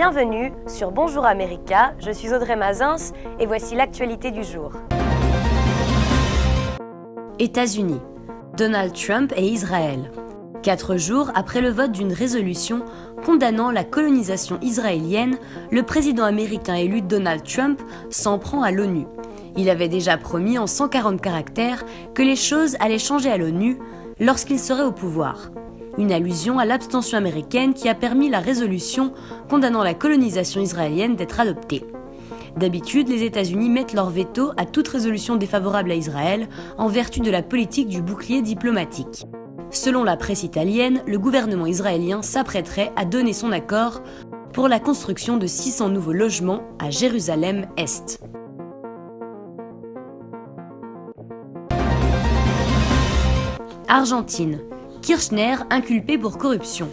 Bienvenue sur Bonjour America, je suis Audrey Mazins et voici l'actualité du jour. États-Unis, Donald Trump et Israël. 4 jours après le vote d'une résolution condamnant la colonisation israélienne, le président américain élu Donald Trump s'en prend à l'ONU. Il avait déjà promis en 140 caractères que les choses allaient changer à l'ONU lorsqu'il serait au pouvoir. Une allusion à l'abstention américaine qui a permis la résolution condamnant la colonisation israélienne d'être adoptée. D'habitude, les États-Unis mettent leur veto à toute résolution défavorable à Israël en vertu de la politique du bouclier diplomatique. Selon la presse italienne, le gouvernement israélien s'apprêterait à donner son accord pour la construction de 600 nouveaux logements à Jérusalem-Est. Argentine. Kirchner inculpé pour corruption.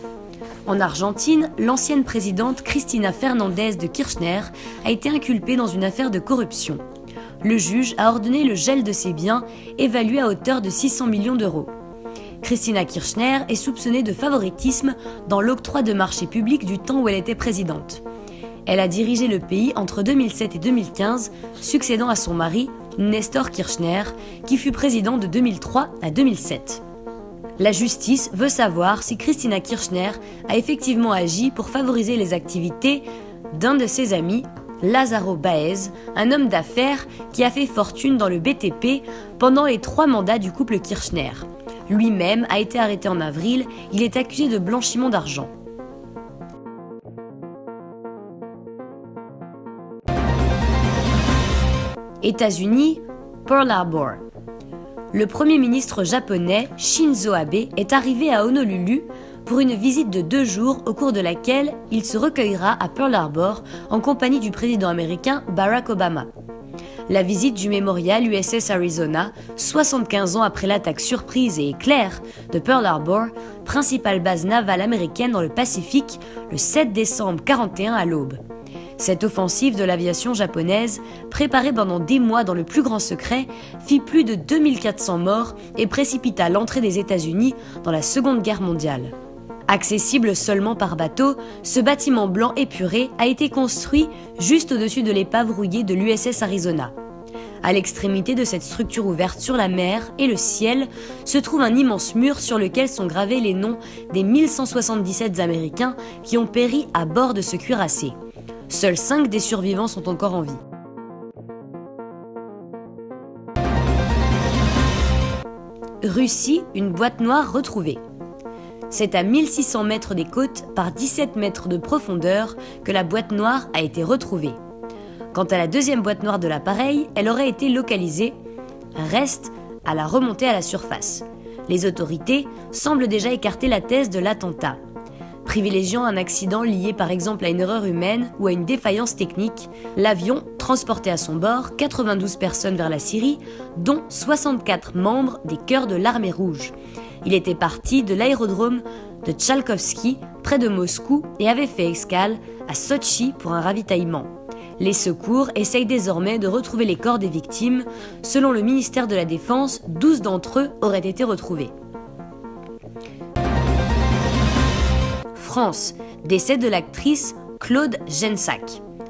En Argentine, l'ancienne présidente Cristina Fernández de Kirchner a été inculpée dans une affaire de corruption. Le juge a ordonné le gel de ses biens, évalués à hauteur de 600 millions d'euros. Cristina Kirchner est soupçonnée de favoritisme dans l'octroi de marchés publics du temps où elle était présidente. Elle a dirigé le pays entre 2007 et 2015, succédant à son mari, Néstor Kirchner, qui fut président de 2003 à 2007. La justice veut savoir si Cristina Kirchner a effectivement agi pour favoriser les activités d'un de ses amis, Lázaro Báez, un homme d'affaires qui a fait fortune dans le BTP pendant les 3 mandats du couple Kirchner. Lui-même a été arrêté en avril, il est accusé de blanchiment d'argent. États-Unis, Pearl Harbor. Le Premier ministre japonais Shinzo Abe est arrivé à Honolulu pour une visite de 2 jours au cours de laquelle il se recueillera à Pearl Harbor en compagnie du président américain Barack Obama. La visite du mémorial USS Arizona, 75 ans après l'attaque surprise et éclair de Pearl Harbor, principale base navale américaine dans le Pacifique, le 7 décembre 1941 à l'aube. Cette offensive de l'aviation japonaise, préparée pendant des mois dans le plus grand secret, fit plus de 2400 morts et précipita l'entrée des États-Unis dans la Seconde Guerre mondiale. Accessible seulement par bateau, ce bâtiment blanc épuré a été construit juste au-dessus de l'épave rouillée de l'USS Arizona. À l'extrémité de cette structure ouverte sur la mer et le ciel se trouve un immense mur sur lequel sont gravés les noms des 1177 Américains qui ont péri à bord de ce cuirassé. Seuls 5 des survivants sont encore en vie. Russie, une boîte noire retrouvée. C'est à 1600 mètres des côtes par 17 mètres de profondeur que la boîte noire a été retrouvée. Quant à la deuxième boîte noire de l'appareil, elle aurait été localisée, reste à la remontée à la surface. Les autorités semblent déjà écarter la thèse de l'attentat. Privilégiant un accident lié par exemple à une erreur humaine ou à une défaillance technique, l'avion transportait à son bord 92 personnes vers la Syrie, dont 64 membres des Chœurs de l'Armée rouge. Il était parti de l'aérodrome de Tchalkovski, près de Moscou, et avait fait escale à Sotchi pour un ravitaillement. Les secours essayent désormais de retrouver les corps des victimes. Selon le ministère de la Défense, 12 d'entre eux auraient été retrouvés. France, décès de l'actrice Claude Gensac.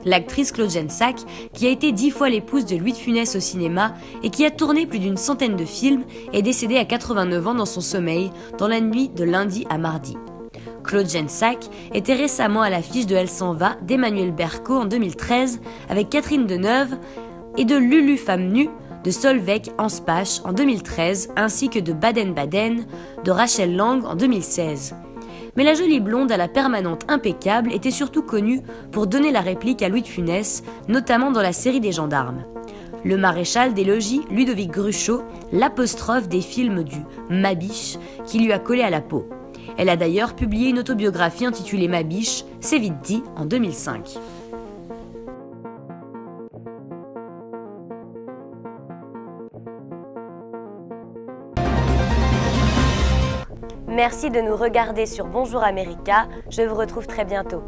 L'actrice Claude Gensac, qui a été 10 fois l'épouse de Louis de Funès au cinéma et qui a tourné plus d'une centaine de films, est décédée à 89 ans dans son sommeil, dans la nuit de lundi à mardi. Claude Gensac était récemment à l'affiche de Elle s'en va d'Emmanuel Berco en 2013, avec Catherine Deneuve, et de Lulu femme nue de Solveig Anspach en 2013, ainsi que de Baden-Baden de Rachel Lang en 2016. Mais la jolie blonde à la permanente impeccable était surtout connue pour donner la réplique à Louis de Funès, notamment dans la série des gendarmes. Le maréchal des logis Ludovic Gruchot, l'apostrophe des films du Mabiche qui lui a collé à la peau. Elle a d'ailleurs publié une autobiographie intitulée Mabiche, c'est vite dit, en 2005. Merci de nous regarder sur Bonjour America, je vous retrouve très bientôt.